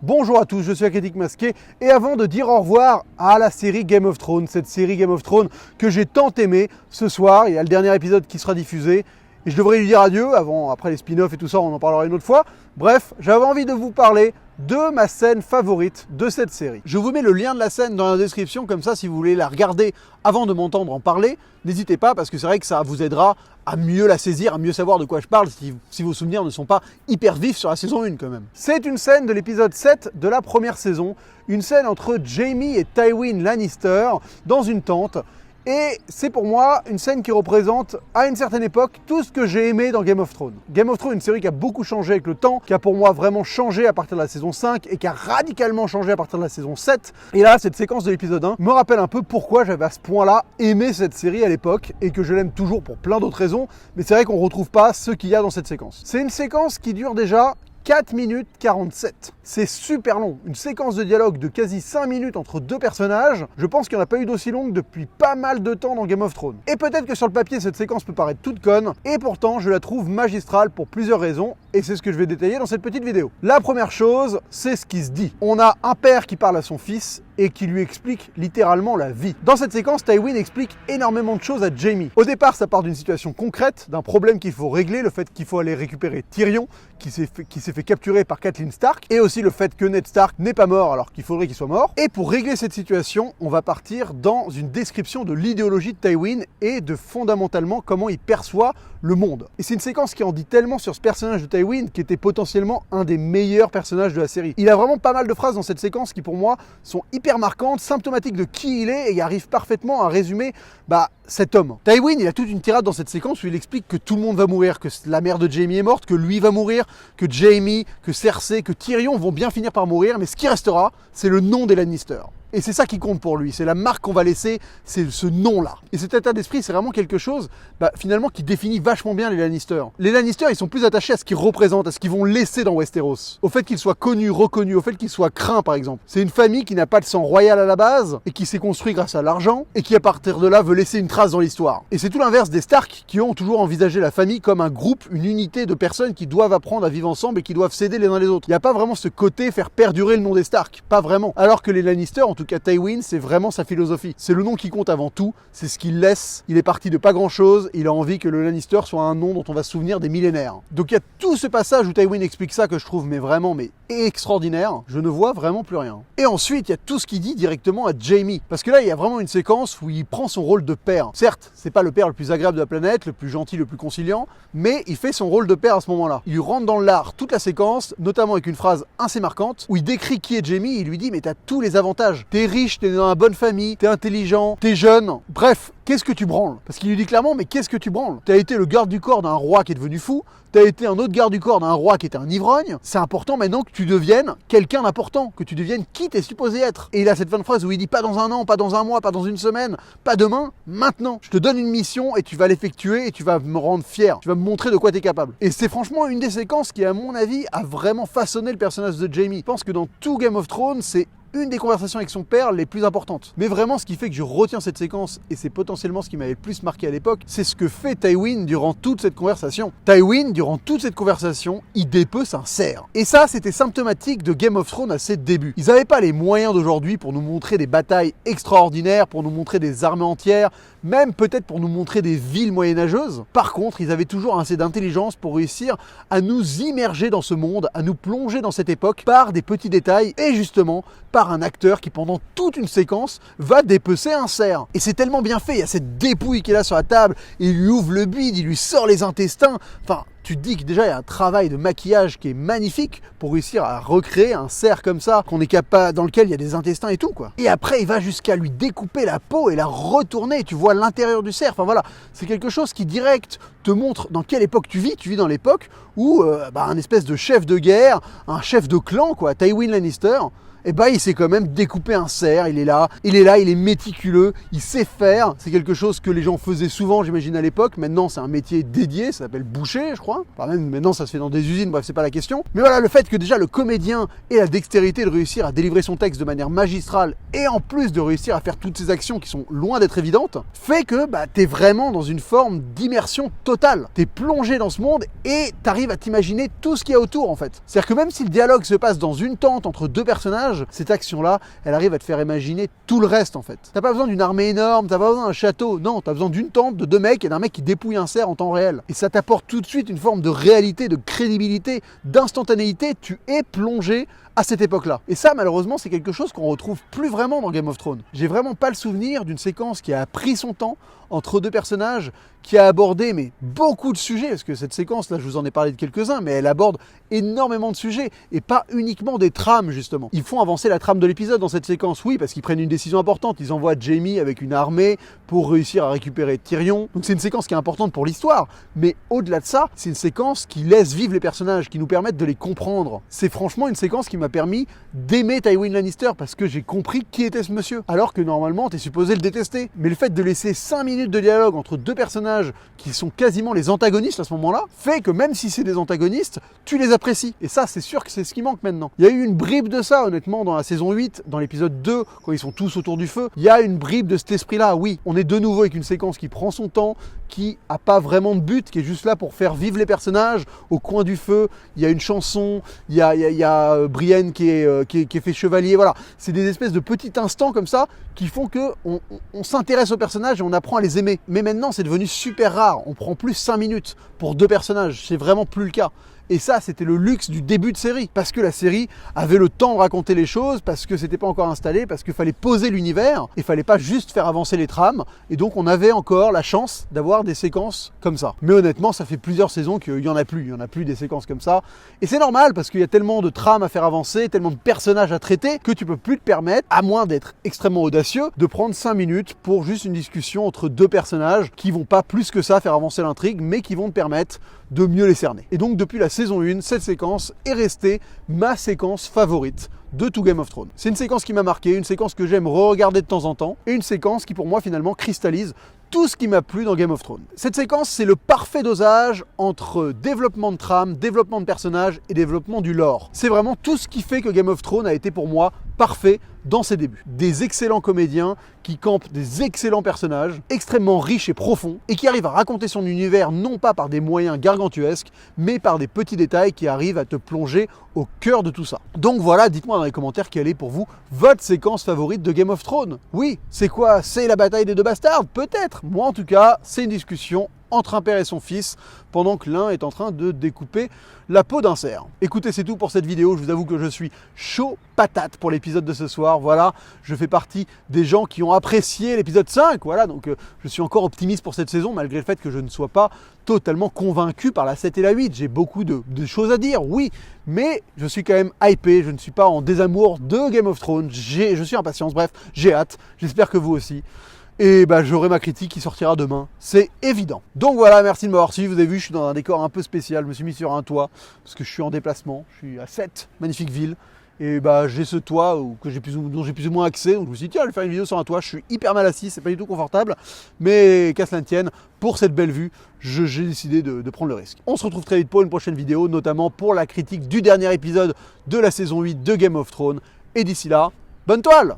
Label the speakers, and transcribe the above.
Speaker 1: Bonjour à tous, je suis Critique Masqué et avant de dire au revoir à la série Game of Thrones, cette série Game of Thrones que j'ai tant aimée, ce soir, il y a le dernier épisode qui sera diffusé et je devrais lui dire adieu, après les spin-offs et tout ça, on en parlera une autre fois. Bref, j'avais envie de vous parler de ma scène favorite de cette série. Je vous mets le lien de la scène dans la description, comme ça si vous voulez la regarder avant de m'entendre en parler, n'hésitez pas parce que c'est vrai que ça vous aidera à mieux la saisir, à mieux savoir de quoi je parle si vos souvenirs ne sont pas hyper vifs sur la saison 1 quand même. C'est une scène de l'épisode 7 de la première saison, une scène entre Jaime et Tywin Lannister dans une tente. Et c'est pour moi une scène qui représente, à une certaine époque, tout ce que j'ai aimé dans Game of Thrones. Game of Thrones, une série qui a beaucoup changé avec le temps, qui a pour moi vraiment changé à partir de la saison 5 et qui a radicalement changé à partir de la saison 7. Et là, cette séquence de l'épisode 1 me rappelle un peu pourquoi j'avais à ce point-là aimé cette série à l'époque et que je l'aime toujours pour plein d'autres raisons. Mais c'est vrai qu'on ne retrouve pas ce qu'il y a dans cette séquence. C'est une séquence qui dure déjà 4 minutes 47. C'est super long. Une séquence de dialogue de quasi 5 minutes entre deux personnages. Je pense qu'il n'y en a pas eu d'aussi longue depuis pas mal de temps dans Game of Thrones. Et peut-être que sur le papier, cette séquence peut paraître toute conne. Et pourtant, je la trouve magistrale pour plusieurs raisons. Et c'est ce que je vais détailler dans cette petite vidéo. La première chose, c'est ce qui se dit. On a un père qui parle à son fils et qui lui explique littéralement la vie. Dans cette séquence, Tywin explique énormément de choses à Jaime. Au départ, ça part d'une situation concrète, d'un problème qu'il faut régler, le fait qu'il faut aller récupérer Tyrion, qui s'est fait capturer par Catelyn Stark, et aussi le fait que Ned Stark n'est pas mort alors qu'il faudrait qu'il soit mort. Et pour régler cette situation, on va partir dans une description de l'idéologie de Tywin et de fondamentalement comment il perçoit le monde. Et c'est une séquence qui en dit tellement sur ce personnage de Tywin qui était potentiellement un des meilleurs personnages de la série. Il a vraiment pas mal de phrases dans cette séquence qui pour moi sont hyper marquantes, symptomatiques de qui il est et il arrive parfaitement à résumer cet homme. Tywin, il a toute une tirade dans cette séquence où il explique que tout le monde va mourir, que la mère de Jaime est morte, que lui va mourir, que Jaime, que Cersei, que Tyrion vont bien finir par mourir, mais ce qui restera, c'est le nom des Lannister. Et c'est ça qui compte pour lui, c'est la marque qu'on va laisser, c'est ce nom-là. Et cet état d'esprit, c'est vraiment quelque chose, finalement, qui définit vachement bien les Lannister. Les Lannister, ils sont plus attachés à ce qu'ils représentent, à ce qu'ils vont laisser dans Westeros. Au fait qu'ils soient connus, reconnus, au fait qu'ils soient craints, par exemple. C'est une famille qui n'a pas de sang royal à la base, et qui s'est construit grâce à l'argent, et qui, à partir de là, veut laisser une trace dans l'histoire. Et c'est tout l'inverse des Stark, qui ont toujours envisagé la famille comme un groupe, une unité de personnes qui doivent apprendre à vivre ensemble et qui doivent s'aider les uns les autres. Il n'y a pas vraiment ce côté faire perdurer le nom des Stark, pas vraiment. Alors que les Lannister, en tout cas Tywin, c'est vraiment sa philosophie. C'est le nom qui compte avant tout, c'est ce qu'il laisse. Il est parti de pas grand chose, il a envie que le Lannister soit un nom dont on va se souvenir des millénaires. Donc il y a tout ce passage où Tywin explique ça que je trouve vraiment extraordinaire. Je ne vois vraiment plus rien. Et ensuite, il y a tout ce qu'il dit directement à Jaime. Parce que là, il y a vraiment une séquence où il prend son rôle de père. Certes, c'est pas le père le plus agréable de la planète, le plus gentil, le plus conciliant, mais il fait son rôle de père à ce moment-là. Il lui rentre dans l'art toute la séquence, notamment avec une phrase assez marquante, où il décrit qui est Jaime, il lui dit « mais t'as tous les avantages. T'es riche, t'es dans la bonne famille, t'es intelligent, t'es jeune. Bref, qu'est-ce que tu branles ?» Parce qu'il lui dit clairement « mais qu'est-ce que tu branles? T'as été le garde du corps d'un roi qui est devenu fou, t'as été un autre garde du corps d'un roi qui était un ivrogne. C'est important maintenant que tu deviennes quelqu'un d'important, que tu deviennes qui t'es supposé être. » Et il a cette fin de phrase où il dit pas dans un an, pas dans un mois, pas dans une semaine, pas demain, maintenant. Je te donne une mission et tu vas l'effectuer et tu vas me rendre fier. Tu vas me montrer de quoi t'es capable. Et c'est franchement une des séquences qui, à mon avis, a vraiment façonné le personnage de Jaime. Je pense que dans tout Game of Thrones, c'est une des conversations avec son père les plus importantes. Mais vraiment, ce qui fait que je retiens cette séquence, et c'est potentiellement ce qui m'avait le plus marqué à l'époque, c'est ce que fait Tywin durant toute cette conversation. Tywin, durant toute cette conversation, il dépece un cerf. Et ça, c'était symptomatique de Game of Thrones à ses débuts. Ils n'avaient pas les moyens d'aujourd'hui pour nous montrer des batailles extraordinaires, pour nous montrer des armées entières, même peut-être pour nous montrer des villes moyenâgeuses. Par contre, ils avaient toujours assez d'intelligence pour réussir à nous immerger dans ce monde, à nous plonger dans cette époque par des petits détails, et justement, par un acteur qui pendant toute une séquence va dépecer un cerf. Et c'est tellement bien fait, il y a cette dépouille qui est là sur la table, il lui ouvre le bide, il lui sort les intestins, tu te dis que déjà il y a un travail de maquillage qui est magnifique pour réussir à recréer un cerf comme ça, qu'on est capable, dans lequel il y a des intestins et tout quoi. Et après il va jusqu'à lui découper la peau et la retourner, tu vois l'intérieur du cerf, c'est quelque chose qui direct te montre dans quelle époque tu vis dans l'époque où un espèce de chef de guerre, un chef de clan Tywin Lannister, et bah il sait quand même découper un cerf, il est méticuleux, il sait faire, c'est quelque chose que les gens faisaient souvent j'imagine à l'époque, maintenant c'est un métier dédié, ça s'appelle boucher je crois, enfin même maintenant ça se fait dans des usines, bref c'est pas la question, mais voilà le fait que déjà le comédien ait la dextérité de réussir à délivrer son texte de manière magistrale et en plus de réussir à faire toutes ces actions qui sont loin d'être évidentes, fait que bah, t'es vraiment dans une forme d'immersion totale, t'es plongé dans ce monde et t'arrives à t'imaginer tout ce qu'il y a autour en fait. C'est-à-dire que même si le dialogue se passe dans une tente entre deux personnages, cette action-là, elle arrive à te faire imaginer tout le reste en fait. T'as pas besoin d'une armée énorme, t'as pas besoin d'un château, non, t'as besoin d'une tente, de deux mecs et d'un mec qui dépouille un cerf en temps réel. Et ça t'apporte tout de suite une forme de réalité, de crédibilité, d'instantanéité, tu es plongé à cette époque-là. Et ça, malheureusement, c'est quelque chose qu'on retrouve plus vraiment dans Game of Thrones. J'ai vraiment pas le souvenir d'une séquence qui a pris son temps entre deux personnages, qui a abordé mais beaucoup de sujets, parce que cette séquence, là, je vous en ai parlé de quelques-uns, mais elle aborde énormément de sujets, et pas uniquement des trames, justement. Ils font avancer la trame de l'épisode dans cette séquence, oui, parce qu'ils prennent une décision importante. Ils envoient Jaime avec une armée pour réussir à récupérer Tyrion. Donc c'est une séquence qui est importante pour l'histoire, mais au-delà de ça, c'est une séquence qui laisse vivre les personnages, qui nous permettent de les comprendre. C'est franchement une séquence qui m'a permis d'aimer Tywin Lannister, parce que j'ai compris qui était ce monsieur, alors que normalement, t'es supposé le détester. Mais le fait de laisser 5 minutes de dialogue entre deux personnages qui sont quasiment les antagonistes à ce moment-là, fait que même si c'est des antagonistes, tu les apprécies. Et ça, c'est sûr que c'est ce qui manque maintenant. Il y a eu une bribe de ça, honnêtement, dans la saison 8, dans l'épisode 2, quand ils sont tous autour du feu. Il y a une bribe de cet esprit-là, oui. On est de nouveau avec une séquence qui prend son temps, qui a pas vraiment de but, qui est juste là pour faire vivre les personnages au coin du feu. Il y a une chanson, il y a Brienne qui est fait chevalier, voilà. C'est des espèces de petits instants comme ça qui font que on s'intéresse aux personnages et on apprend à les aimer. Mais maintenant, c'est devenu super rare. On prend plus 5 minutes pour deux personnages. C'est vraiment plus le cas. Et ça, c'était le luxe du début de série. Parce que la série avait le temps de raconter les choses, parce que c'était pas encore installé, parce qu'il fallait poser l'univers, et fallait pas juste faire avancer les trames. Et donc, on avait encore la chance d'avoir des séquences comme ça. Mais honnêtement, ça fait plusieurs saisons qu'il y en a plus. Il y en a plus des séquences comme ça. Et c'est normal, parce qu'il y a tellement de trames à faire avancer, tellement de personnages à traiter, que tu peux plus te permettre, à moins d'être extrêmement audacieux, de prendre 5 minutes pour juste une discussion entre deux personnages qui vont pas plus que ça faire avancer l'intrigue, mais qui vont te permettre de mieux les cerner. Et donc depuis la saison 1, cette séquence est restée ma séquence favorite de tout Game of Thrones. C'est une séquence qui m'a marqué, une séquence que j'aime re-regarder de temps en temps, et une séquence qui pour moi finalement cristallise tout ce qui m'a plu dans Game of Thrones. Cette séquence, c'est le parfait dosage entre développement de trame, développement de personnages et développement du lore. C'est vraiment tout ce qui fait que Game of Thrones a été pour moi parfait dans ses débuts. Des excellents comédiens qui campent des excellents personnages, extrêmement riches et profonds, et qui arrivent à raconter son univers non pas par des moyens gargantuesques, mais par des petits détails qui arrivent à te plonger au cœur de tout ça. Donc voilà, dites-moi dans les commentaires quelle est pour vous votre séquence favorite de Game of Thrones. Oui, c'est quoi? C'est la bataille des deux bastards? Peut-être. Moi en tout cas, c'est une discussion entre un père et son fils, pendant que l'un est en train de découper la peau d'un cerf. Écoutez, c'est tout pour cette vidéo. Je vous avoue que je suis chaud patate pour l'épisode de ce soir. Voilà, je fais partie des gens qui ont apprécié l'épisode 5. Voilà, donc je suis encore optimiste pour cette saison, malgré le fait que je ne sois pas totalement convaincu par la 7 et la 8. J'ai beaucoup de choses à dire, oui, mais je suis quand même hypé. Je ne suis pas en désamour de Game of Thrones. Je suis impatient, bref, j'ai hâte. J'espère que vous aussi. Et bah, j'aurai ma critique qui sortira demain, c'est évident. Donc voilà, merci de m'avoir suivi. Vous avez vu, je suis dans un décor un peu spécial. Je me suis mis sur un toit parce que je suis en déplacement. Je suis à Sète, magnifique ville. Et bah, j'ai ce toit dont j'ai plus ou moins accès. Donc je me suis dit, tiens, je vais faire une vidéo sur un toit. Je suis hyper mal assis, c'est pas du tout confortable. Mais qu'à cela ne tienne, pour cette belle vue, j'ai décidé de prendre le risque. On se retrouve très vite pour une prochaine vidéo, notamment pour la critique du dernier épisode de la saison 8 de Game of Thrones. Et d'ici là, bonne toile!